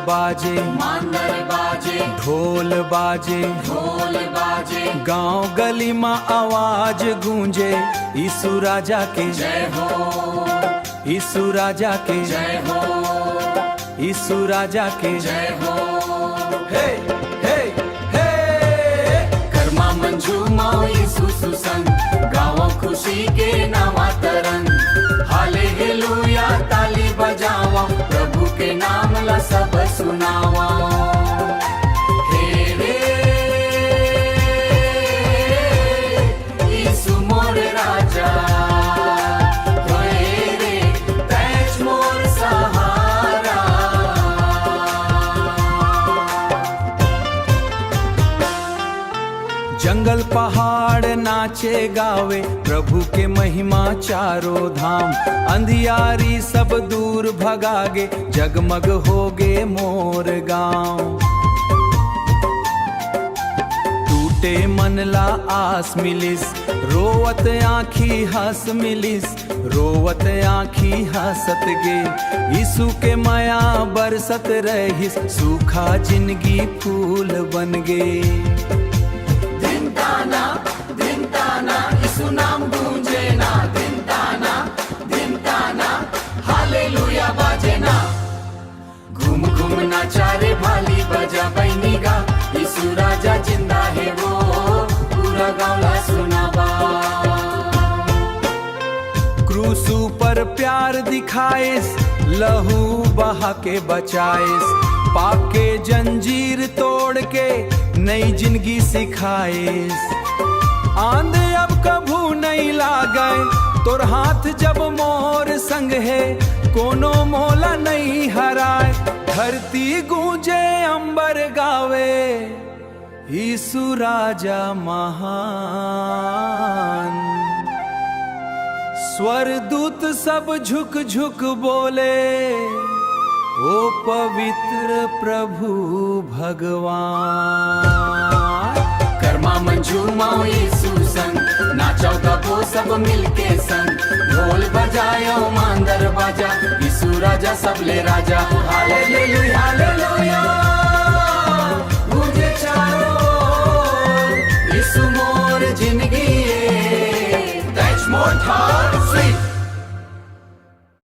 बाजे, ढोल बाजे, गांव गली में आवाज गूंजे, यीशु राजा के जय हो, यीशु राजा के जय हो, यीशु राजा के जय हो। हे हे हे कर्मा मंजू माओ यीशु सुसंग, गाओ खुशी के नवा तरंग, हालेलुया ताली बजावा, प्रभु के नाम ला सब सुनावा। हे रे यीशु मोर राजा, होए रे तेज मोर सहारा। जंगल पहाड़ नाचे गावे, प्रभु के महिमा चारों धाम, अंधियारी सब दूर भगागे, जगमग होगे मोर गांव। टूटे मन ला आस मिलिस, रोवत आँखी हंस मिलिस, रोवत आँखी हंसत गे, यीशु के माया बरसत रहिस, सूखा जिंदगी फूल बन गे। दिन ताना यीशु नाम गूंजे ना, दिन ताना हालेलुया बाजे ना, घूम घूम नाचारे भाली बजा बैनी गा, यीशु राजा जिंदा है वो पूरा गाँव सुनावा। क्रूसू पर प्यार दिखाएस, लहू बहा के बचाएस, पाप के जंजीर तोड़ के नई जिंदगी सिखाएस। आंध अब कभू नहीं लागए, तोर हाथ जब मोर संग है, कोनो मोला नहीं हराए, धरती गूंजे अंबर गावे, यीशु राजा महान। स्वरदूत सब झुक झुक बोले, ओ पवित्र प्रभु भगवान। कर्मा मंजू माओ यीशु संग, नाचो गपो सब मिलके संग, ढोल बजायो मांदर बाजा, यीशु राजा सबले राजा, हालेलुया हालेलुया।